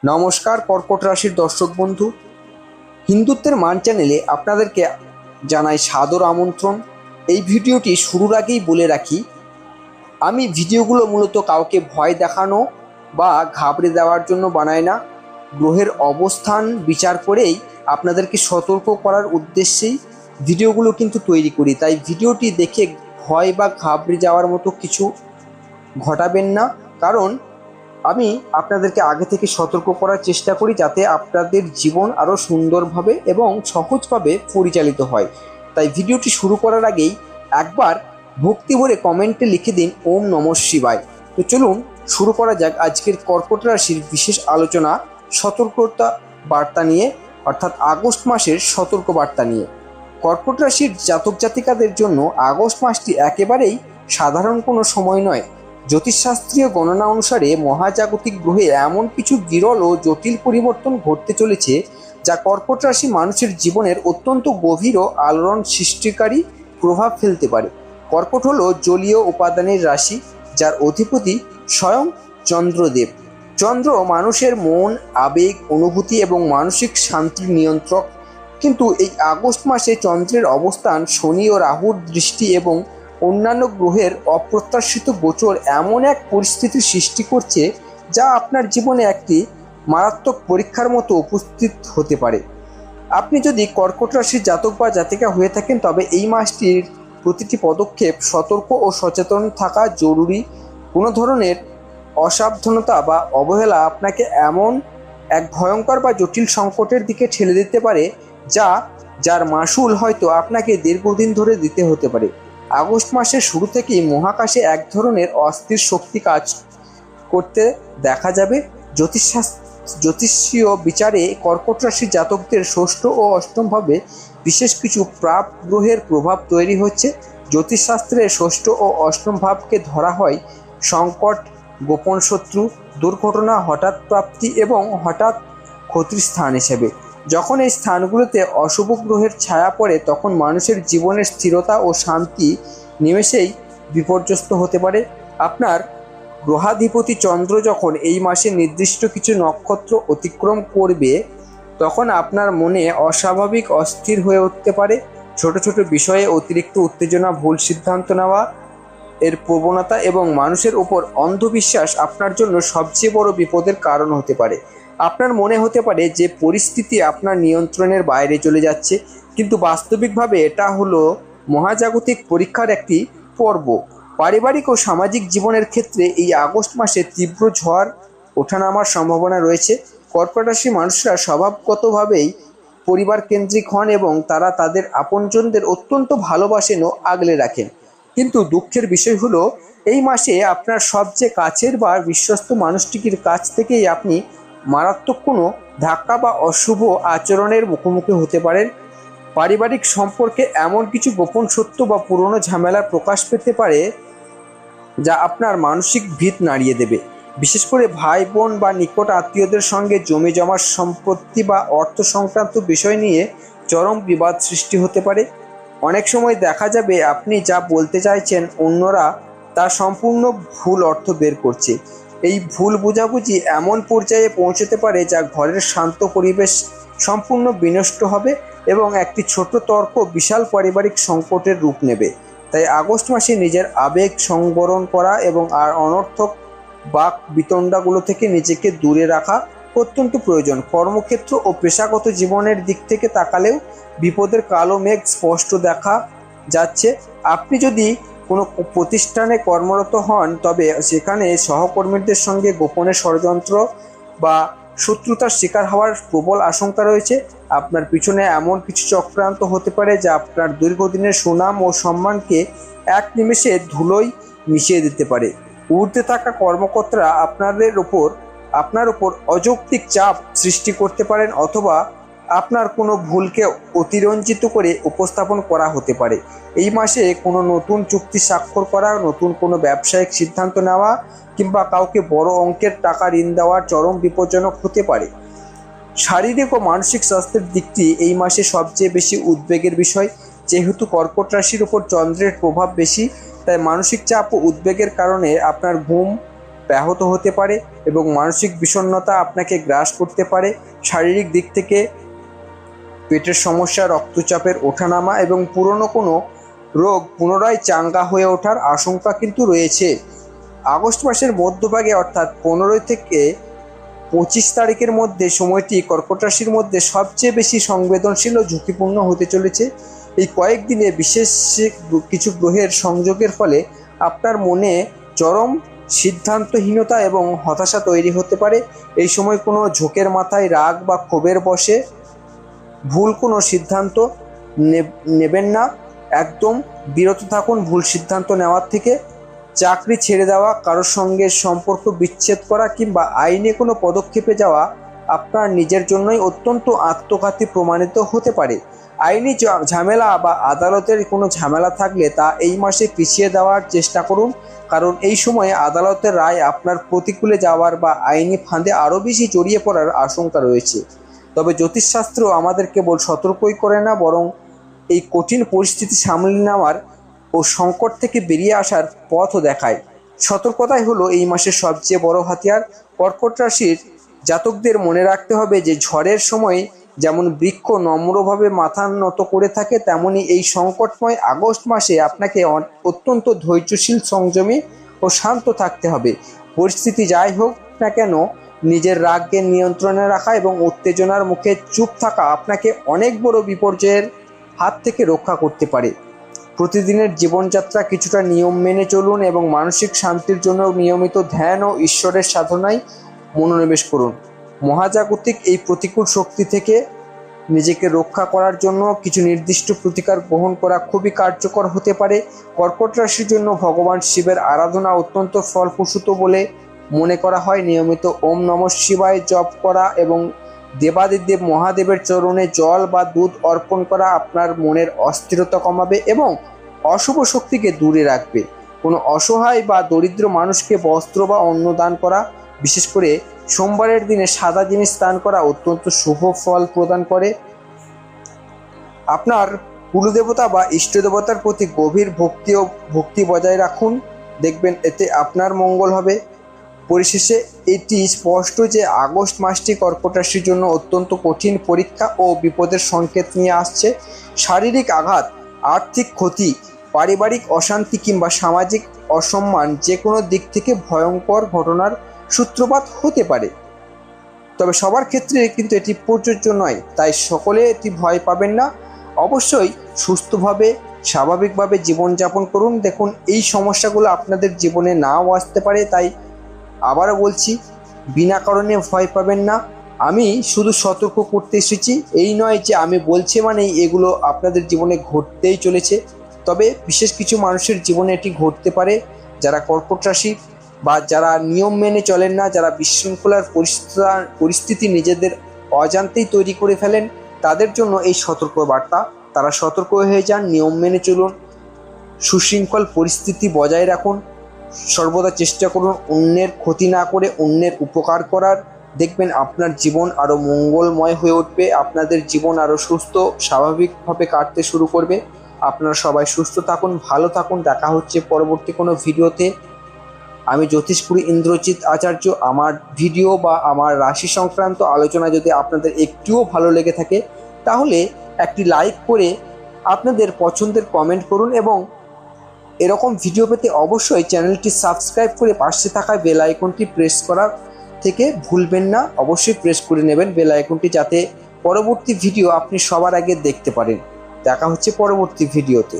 নমস্কার কর্কট রাশির দর্শক বন্ধু, হিন্দুত্বের মান চ্যানেলে আপনাদেরকে জানাই সাদর আমন্ত্রণ। এই ভিডিওটি শুরুর আগেই বলে রাখি, আমি ভিডিওগুলো মূলত কাউকে ভয় দেখানো বা ঘাবড়ে দেওয়ার জন্য বানাই না। গ্রহের অবস্থান বিচার করেই আপনাদেরকে সতর্ক করার উদ্দেশ্যেই ভিডিওগুলো কিন্তু তৈরি করি। তাই ভিডিওটি দেখে ভয় বা ঘাবড়ে যাওয়ার মতো কিছু ঘটাবেন না, কারণ আমি আপনাদেরকে আগে থেকে সতর্ক করার চেষ্টা করি যাতে আপনাদের জীবন আরও সুন্দরভাবে এবং সহজভাবে পরিচালিত হয়। তাই ভিডিওটি শুরু করার আগেই একবার ভক্তি ভরে কমেন্টে লিখে দিন ওম নমঃ শিবায়। তো চলুন শুরু করা যাক আজকের কর্কট রাশির বিশেষ আলোচনা সতর্কতা বার্তা নিয়ে, অর্থাৎ আগস্ট মাসের সতর্ক বার্তা নিয়ে। কর্কট রাশির জাতক জাতিকাদের জন্য আগস্ট মাসটি একেবারেই সাধারণ কোনো সময় নয়। জ্যোতিষশাস্ত্রীয় গণনা অনুসারে মহাজাগতিক গ্রহে এমন কিছু বিরল ও জটিল পরিবর্তন ঘটতে চলেছে যা কর্কট রাশি মানুষের জীবনের অত্যন্ত গভীর ও আলোড়ন সৃষ্টিকারী প্রভাব ফেলতে পারে। কর্কট হলো জলীয় উপাদানের রাশি, যার অধিপতি স্বয়ং চন্দ্রদেব। চন্দ্র মানুষের মন, আবেগ, অনুভূতি এবং মানসিক শান্তির নিয়ন্ত্রক। কিন্তু এই আগস্ট মাসে চন্দ্রের অবস্থান, শনি ও রাহুর দৃষ্টি এবং অন্যান্য গ্রহের অপ্রত্যাশিত গোচর এমন এক পরিস্থিতির সৃষ্টি করছে যা আপনার জীবনে একটি মারাত্মক পরীক্ষার মতো উপস্থিত হতে পারে। আপনি যদি কর্কট রাশির জাতক বা জাতিকা হয়ে থাকেন তবে এই মাসটির প্রতিটি পদক্ষেপ সতর্ক ও সচেতন থাকা জরুরি। কোনো ধরনের অসাবধানতা বা অবহেলা আপনাকে এমন এক ভয়ঙ্কর বা জটিল সংকটের দিকে ঠেলে দিতে পারে যার মাসুল হয়তো আপনাকে দীর্ঘদিন ধরে দিতে হতে পারে। আগস্ট মাসের শুরু থেকেই মহাকাশে এক ধরনের অস্থির শক্তি কাজ করতে দেখা যাবে। জ্যোতিষীয় বিচারে কর্কট রাশির জাতকদের ষষ্ঠ ও অষ্টম ভাবে বিশেষ কিছু প্রাপ গ্রহের প্রভাব তৈরি হচ্ছে। জ্যোতিষশাস্ত্রে ষষ্ঠ ও অষ্টম ভাবকে ধরা হয় সংকট, গোপন শত্রু, দুর্ঘটনা, হঠাৎ প্রাপ্তি এবং হঠাৎ ক্ষতির স্থান হিসেবে। যখন এই স্থানগুলোতে অশুভ গ্রহের ছায়া পড়ে তখন মানুষের জীবনের স্থিরতা ও শান্তি নিমেষেই বিপর্যস্ত হতে পারে। আপনার গ্রহাধিপতি চন্দ্র যখন এই মাসে নির্দিষ্ট কিছু নক্ষত্র অতিক্রম করবে তখন আপনার মনে অস্বাভাবিক অস্থির হয়ে উঠতে পারে। ছোট ছোট বিষয়ে অতিরিক্ত উত্তেজনা, ভুল সিদ্ধান্ত নেওয়া এর প্রবণতা এবং মানুষের উপর অন্ধবিশ্বাস আপনার জন্য সবচেয়ে বড় বিপদের কারণ হতে পারে। আপনার মনে হতে পারে যে পরিস্থিতি আপনার নিয়ন্ত্রণের বাইরে চলে যাচ্ছে, কিন্তু বাস্তবিকভাবে এটা হলো মহাজাগতিক পরীক্ষার একটি পর্ব। পারিবারিক ও সামাজিক জীবনের ক্ষেত্রে এই আগস্ট মাসে তীব্র ঝড় ওঠানামার সম্ভাবনা রয়েছে। কর্কট রাশির মানুষরা স্বভাবগতভাবেই পরিবার কেন্দ্রিক হন এবং তারা তাদের আপনজনদের অত্যন্ত ভালোবাসেন ও আগলে রাখেন। কিন্তু দুঃখের বিষয় হলো এই মাসে আপনার সবচেয়ে কাছের বা বিশ্বস্ত মানুষটির কাছ থেকেই আপনি মারাত্মক কোনো ধাক্কা বা অশুভ আচরণের মুখোমুখি হতে পারেন। পারিবারিক সম্পর্কে এমন কিছু গোপন সত্য বা পুরনো ঝামেলা প্রকাশ পেতে পারে যা আপনার মানসিক ভিত নাড়িয়ে দেবে। বিশেষ করে ভাই বোন বা নিকট আত্মীয়দের সঙ্গে জমি জমার সম্পত্তি বা অর্থ সংক্রান্ত বিষয় নিয়ে চরম বিবাদ সৃষ্টি হতে পারে। অনেক সময় দেখা যাবে আপনি যা বলতে চাইছেন অন্যরা তার সম্পূর্ণ ভুল অর্থ বের করছে। এই ভুল বোঝাবুঝি এমন পর্যায়ে পৌঁছতে পারে যা ঘরের শান্ত পরিবেশ সম্পূর্ণ বিনষ্ট হবে এবং একটি ছোট তর্ক বিশাল পারিবারিক সংকটের রূপ নেবে। তাই আগস্ট মাসে নিজের আবেগ সংবরণ করা এবং অনর্থক বাক বিতণ্ডাগুলো থেকে নিজেকে দূরে রাখা অত্যন্ত প্রয়োজন। কর্মক্ষেত্র ও পেশাগত জীবনের দিক থেকে তাকালেও বিপদের কালো মেঘ স্পষ্ট দেখা যাচ্ছে। আপনি যদি কোনো প্রতিষ্ঠানে কর্মরত হন তবে সেখানে সহকর্মীদের সঙ্গে গোপনে ষড়যন্ত্র বা শত্রুতার শিকার হওয়ার প্রবল আশঙ্কা রয়েছে। আপনার পিছনে এমন কিছু চক্রান্ত হতে পারে যা আপনার দীর্ঘদিনের সুনাম ও সম্মানকে এক নিমেষে ধুলোয় মিশিয়ে দিতে পারে। ঊর্ধ্বে থাকা কর্মকর্তারা আপনার উপর অযৌক্তিক চাপ সৃষ্টি করতে পারেন অথবা আপনার কোনো ভুলকে অতিরঞ্জিত করে উপস্থাপন করা হতে পারে। এই মাসে কোনো নতুন চুক্তি স্বাক্ষর করা, নতুন কোনো ব্যবসায়িক সিদ্ধান্ত নেওয়া কিংবা কাউকে বড় অঙ্কের টাকা ঋণ দেওয়া চরম বিপজ্জনক হতে পারে। শারীরিক ও মানসিক স্বাস্থ্যের দিকটি এই মাসে সবচেয়ে বেশি উদ্বেগের বিষয়। যেহেতু কর্কট রাশির উপর চন্দ্রের প্রভাব বেশি, তাই মানসিক চাপ ও উদ্বেগের কারণে আপনার ঘুম, ব্যাহত হতে পারে এবং মানসিক বিষণ্ণতা আপনাকে গ্রাস করতে পারে। শারীরিক দিক থেকে পেটের সমস্যা, রক্তচাপের ওঠানামা এবং পুরনো কোনো রোগ পুনরায় চাঙ্গা হয়ে ওঠার আশঙ্কা কিন্তু রয়েছে। আগস্ট মাসের মধ্যভাগে অর্থাৎ 15 থেকে 25 তারিখের মধ্যে সময়টি কর্কট রাশির মধ্যে সবচেয়ে বেশি সংবেদনশীল ও ঝুঁকিপূর্ণ হতে চলেছে। এই কয়েকদিনে বিশেষ কিছু গ্রহের সংযোগের ফলে আপনার মনে চরম সিদ্ধান্তহীনতা এবং হতাশা তৈরি হতে পারে। এই সময় কোনো ঝোঁকের মাথায় রাগ বা ক্ষোভের বশে ভুল কোনো সিদ্ধান্ত নেবেন না। একদম বিরত থাকুন ভুল সিদ্ধান্ত নেওয়ার থেকে। চাকরি ছেড়ে দেওয়া, কারোর সঙ্গে সম্পর্ক বিচ্ছেদ করা কিংবা আইনে কোনো পদক্ষেপে যাওয়া আপনার নিজের জন্যই অত্যন্ত আত্মঘাতী প্রমাণিত হতে পারে। আইনি ঝামেলা বা আদালতের কোনো ঝামেলা থাকলে তা এই মাসে পিছিয়ে দেওয়ার চেষ্টা করুন, কারণ এই সময়ে আদালতের রায় আপনার প্রতিকূলে যাওয়ার বা আইনি ফাঁদে আরও বেশি জড়িয়ে পড়ার আশঙ্কা রয়েছে। তবে জ্যোতিষশাস্ত্র আমাদের কেবল সতর্কই করে না, বরং এই কঠিন পরিস্থিতি সামলে নেওয়ার ও সংকট থেকে বেরিয়ে আসার পথও দেখায়। সতর্কতাই হলো এই মাসের সবচেয়ে বড় হাতিয়ার। কর্কট রাশির জাতকদের মনে রাখতে হবে যে ঝড়ের সময় যেমন বৃক্ষ নম্রভাবে মাথা নত করে থাকে, তেমনি এই সংকটময় আগস্ট মাসে আপনাকে অত্যন্ত ধৈর্যশীল, সংযমী ও শান্ত থাকতে হবে। পরিস্থিতি যাই হোক না কেন, নিজের রাগকে নিয়ন্ত্রণে রাখা এবং উত্তেজনার মুখে চুপ থাকা আপনাকে অনেক বড় বিপর্যয়ের হাত থেকে রক্ষা করতে পারে। প্রতিদিনের জীবনযাত্রা কিছুটা নিয়ম মেনে চলুন এবং মানসিক শান্তির জন্য নিয়মিত ধ্যান ও ঈশ্বরের সাধনায় মনোনিবেশ করুন। মহাজাগতিক এই প্রতিকূল শক্তি থেকে নিজেকে রক্ষা করার জন্য কিছু নির্দিষ্ট প্রতিকার গ্রহণ করা খুবই কার্যকর হতে পারে। কর্কট রাশির জন্য ভগবান শিবের আরাধনা অত্যন্ত ফলপ্রসূ বলে মনে করা হয়। নিয়মিত ওম নমঃ শিবায় জপ করা এবং দেবাদিদেব মহাদেবের চরণে জল বা দুধ অর্পণ করা আপনার মনের অস্থিরতা কমাবে এবং অশুভ শক্তিকে দূরে রাখবে। কোনো অসহায় বা দরিদ্র মানুষকে বস্ত্র বা অন্ন দান করা, বিশেষ করে সোমবারের দিনে সাদা জিনিস দান করা অত্যন্ত শুভ ফল প্রদান করে। আপনার কুলদেবতা বা ইষ্টদেবতার প্রতি গভীর ভক্তি বজায় রাখুন, দেখবেন এতে আপনার মঙ্গল হবে। পরিশেষে এটি স্পষ্ট যে আগস্ট মাসটি কর্কট রাশির জন্য অত্যন্ত কঠিন পরীক্ষা ও বিপদের সংকেত নিয়ে আসছে। শারীরিক আঘাত, আর্থিক ক্ষতি, পারিবারিক অশান্তি কিংবা সামাজিক অসম্মান যে কোনো দিক থেকে ভয়ঙ্কর ঘটনার সূত্রপাত হতে পারে। তবে সবার ক্ষেত্রে কিন্তু এটি প্রযোজ্য নয়, তাই সকলে এটি ভয় পাবেন না। অবশ্যই সুস্থভাবে স্বাভাবিকভাবে জীবনযাপন করুন। দেখুন, এই সমস্যাগুলো আপনাদের জীবনে নাও আসতে পারে, তাই আবারও বলছি, বিনা কারণে ভয় পাবেন না। আমি শুধু সতর্ক করতে এসেছি, এই নয় যে আমি বলছি মানেই এগুলো আপনাদের জীবনে ঘটতেই চলেছে। তবে বিশেষ কিছু মানুষের জীবনে এটি ঘটতে পারে, যারা কর্কট রাশি বা যারা নিয়ম মেনে চলেন না, যারা বিশৃঙ্খলার পরিস্থিতি নিজেদের অজান্তেই তৈরি করে ফেলেন, তাদের জন্য এই সতর্ক বার্তা। তারা সতর্ক হয়ে যান, নিয়ম মেনে চলুন, সুশৃঙ্খল পরিস্থিতি বজায় রাখুন, সর্বদা চেষ্টা করুন অন্যের ক্ষতি না করে অন্যের উপকার করার। দেখবেন আপনার জীবন আরও মঙ্গলময় হয়ে উঠবে, আপনাদের জীবন আরও সুস্থ স্বাভাবিকভাবে কাটতে শুরু করবে। আপনারা সবাই সুস্থ থাকুন, ভালো থাকুন। দেখা হচ্ছে পরবর্তী কোনো ভিডিওতে। আমি জ্যোতিষপুরী ইন্দ্রজিৎ আচার্য। আমার ভিডিও বা আমার রাশি সংক্রান্ত আলোচনা যদি আপনাদের একটুও ভালো লেগে থাকে, তাহলে একটি লাইক করে আপনাদের পছন্দের কমেন্ট করুন এবং এরকম ভিডিও পেতে অবশ্যই চ্যানেলটি সাবস্ক্রাইব করে পাশে থাকা বেল আইকনটি প্রেস করা থেকে ভুলবেন না। অবশ্যই প্রেস করে নেবেন বেল আইকনটি, যাতে পরবর্তী ভিডিও আপনি সবার আগে দেখতে পারেন। দেখা হচ্ছে পরবর্তী ভিডিওতে।